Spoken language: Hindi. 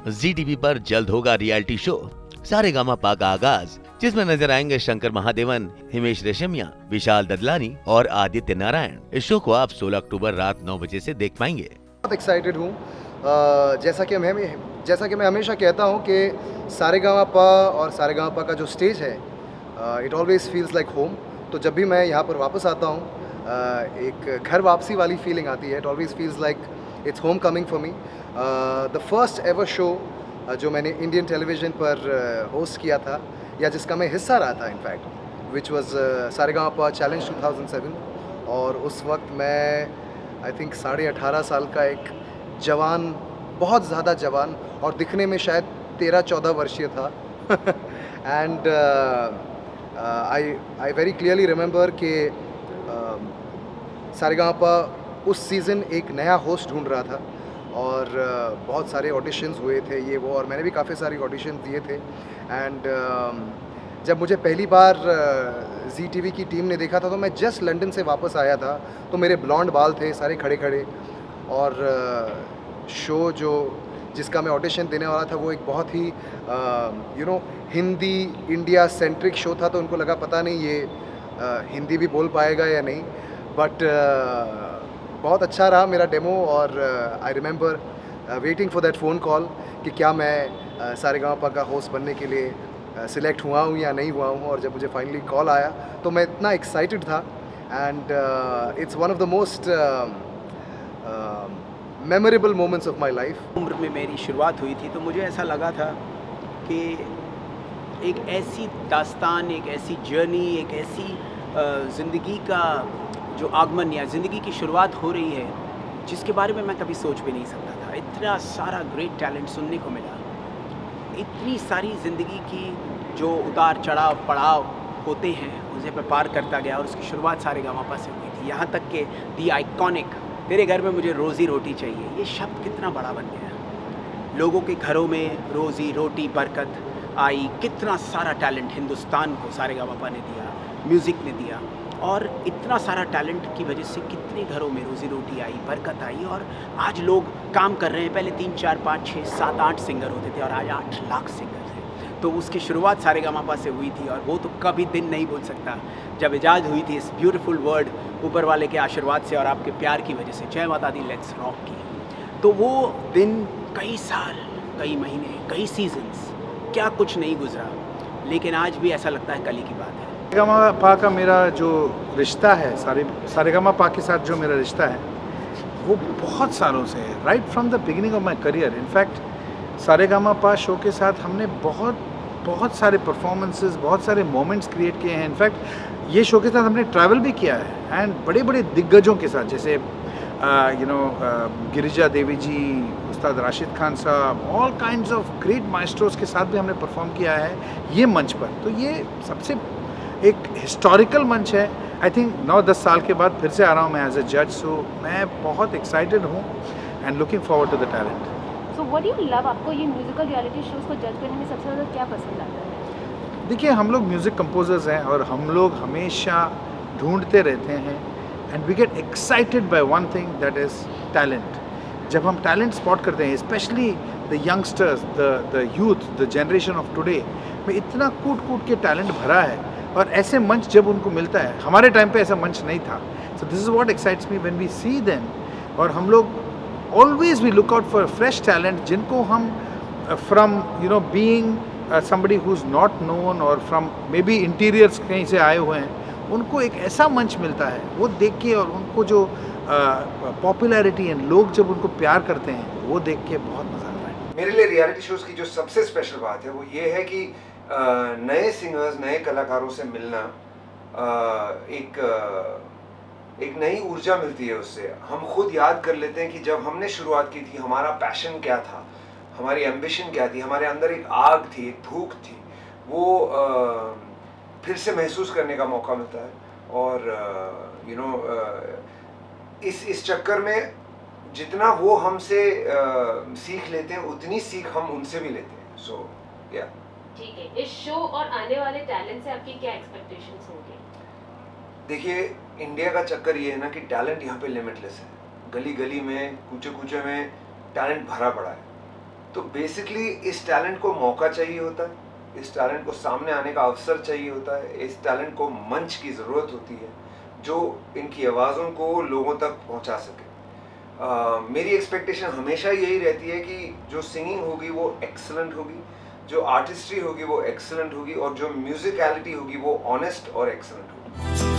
जी टीवी पर जल्द होगा रियलिटी शो सारेगामापा का आगाज, जिसमें नजर आएंगे शंकर महादेवन, हिमेश रेशमिया, विशाल ददलानी और आदित्य नारायण। इस शो को आप 16 अक्टूबर रात 9 बजे से देख पाएंगे। बहुत एक्साइटेड हूँ। जैसा कि मैं हमेशा कहता हूँ कि सारेगामापा और सारेगामापा का जो स्टेज है, it always feels like home. तो जब भी मैं यहाँ पर वापस आता हूँ, एक घर वापसी वाली फीलिंग आती है। It always feels like its home coming for me. The first ever show जो मैंने इंडियन टेलीविज़न पर होस्ट किया था, या जिसका मैं हिस्सा रहा था in fact, which was Saregamapa challenge 2007। और उस वक्त मैं आई थिंक 18.5 साल का एक जवान, बहुत ज़्यादा जवान, और दिखने में शायद 13-14 वर्षीय था। And I very clearly remember कि सारेगामापा उस सीज़न एक नया होस्ट ढूंढ रहा था, और बहुत सारे ऑडिशंस हुए थे, ये वो, और मैंने भी काफ़ी सारी ऑडिशन दिए थे। एंड जब मुझे पहली बार जी टीवी की टीम ने देखा था, तो मैं जस्ट लंदन से वापस आया था, तो मेरे ब्लॉन्ड बाल थे सारे खड़े खड़े, और शो जिसका मैं ऑडिशन देने वाला था वो एक बहुत ही हिंदी इंडिया सेंट्रिक शो था। तो उनको लगा पता नहीं ये हिंदी भी बोल पाएगा या नहीं, बट बहुत अच्छा रहा मेरा डेमो। और I remember waiting for that phone call कि क्या मैं सारेगामापा का होस्ट बनने के लिए सिलेक्ट हुआ हूँ या नहीं हुआ हूँ। और जब मुझे फाइनली कॉल आया तो मैं इतना एक्साइटेड था, and it's one of the most memorable moments of my life. उम्र में मेरी शुरुआत हुई थी, तो मुझे ऐसा लगा था कि एक ऐसी दास्तान, एक ऐसी जर्नी, एक ऐसी ज़िंदगी का जो आगमन या ज़िंदगी की शुरुआत हो रही है, जिसके बारे में मैं कभी सोच भी नहीं सकता था। इतना सारा ग्रेट टैलेंट सुनने को मिला, इतनी सारी ज़िंदगी की जो उतार चढ़ाव पड़ाव होते हैं उसे मैं पार करता गया, और उसकी शुरुआत सारेगामापा से हुई थी। यहाँ तक कि दी आइकॉनिक तेरे घर में मुझे रोज़ी रोटी चाहिए, ये शब्द कितना बड़ा बन गया। लोगों के घरों में रोज़ी रोटी बरकत आई। कितना सारा टैलेंट हिंदुस्तान को सारेगामापा ने दिया, म्यूज़िक ने दिया, और इतना सारा टैलेंट की वजह से कितने घरों में रोज़ी रोटी आई, बरकत आई, और आज लोग काम कर रहे हैं। पहले 3, 4, 5, 6, 7, 8 सिंगर होते थे, और आज 8 लाख सिंगर थे। तो उसकी शुरुआत सारेगामापा से हुई थी, और वो तो कभी दिन नहीं भूल सकता जब इजाद हुई थी इस ब्यूटीफुल वर्ड ऊपर वाले के आशीर्वाद से और आपके प्यार की वजह से, जय माता दी लेट्स रॉक की। तो वो दिन, कई साल, कई महीने, कई सीजन्स, क्या कुछ नहीं गुजरा, लेकिन आज भी ऐसा लगता है कल ही की बात है। सारेगामापा का मेरा जो रिश्ता है, सारेगामापा के साथ जो मेरा रिश्ता है वो बहुत सालों से है, right from the beginning of my career. In fact Saregamapa show के साथ हमने बहुत सारे परफॉर्मेंसेस, बहुत सारे मोमेंट्स क्रिएट किए हैं। इनफैक्ट ये शो के साथ हमने ट्रैवल भी किया है, एंड बड़े बड़े दिग्गजों के साथ, जैसे गिरिजा देवी जी, उस्ताद राशिद खान साहब, all kinds of great maestros के साथ भी हमने परफॉर्म किया है ये मंच पर। तो ये सबसे एक हिस्टोरिकल मंच है। आई थिंक 9-10 साल के बाद फिर से आ रहा हूँ मैं एज अ जज, सो मैं बहुत एक्साइटेड हूँ and looking forward to the talent. So what do you love? आपको ये म्यूजिकल रियलिटी शोज को जज करने में सबसे ज़्यादा क्या पसंद आता है? देखिए, हम लोग म्यूज़िक कंपोजर्स हैं, और हम लोग हमेशा ढूंढते रहते हैं, and we get excited by one thing, that is talent. जब हम टैलेंट स्पॉट करते हैं, specially the youngsters, the youth, the generation of today में इतना कूट के टैलेंट भरा है, और ऐसे मंच जब उनको मिलता है, हमारे टाइम पे ऐसा मंच नहीं था। So this is what excites me when we see them. और हम लोग always we look out for fresh talent, जिनको हम from being somebody who's not known, और from maybe interiors कहीं से आए हुए हैं, उनको एक ऐसा मंच मिलता है, वो देख के, और उनको जो पॉपुलैरिटी एंड लोग जब उनको प्यार करते हैं, वो देख के बहुत मज़ा आता है। मेरे लिए रियलिटी शोज़ की जो सबसे स्पेशल बात है वो ये है कि नए सिंगर्स, नए कलाकारों से मिलना, एक नई ऊर्जा मिलती है उससे। हम खुद याद कर लेते हैं कि जब हमने शुरुआत की थी, हमारा पैशन क्या था, हमारी एम्बिशन क्या थी, हमारे अंदर एक आग थी, एक भूख थी, वो फिर से महसूस करने का मौका मिलता है। और इस चक्कर में जितना वो हमसे सीख लेते हैं, उतनी सीख हम उनसे भी लेते हैं। सो या ठीक है, इस शो और आने वाले टैलेंट से आपकी क्या एक्सपेक्टेशंस होंगे? देखिए, इंडिया का चक्कर ये है ना कि टैलेंट यहाँ पे लिमिटलेस है। गली गली में, कूचे कूचे में टैलेंट भरा पड़ा है। तो बेसिकली इस टैलेंट को मौका चाहिए होता है, इस टैलेंट को सामने आने का अवसर चाहिए होता है, इस टैलेंट को मंच की ज़रूरत होती है जो इनकी आवाज़ों को लोगों तक पहुंचा सके। मेरी एक्सपेक्टेशन हमेशा यही रहती है कि जो सिंगिंग होगी वो एक्सेलेंट होगी, जो आर्टिस्ट्री होगी वो एक्सेलेंट होगी और जो म्यूज़िकलिटी होगी वो ऑनेस्ट और एक्सेलेंट होगी।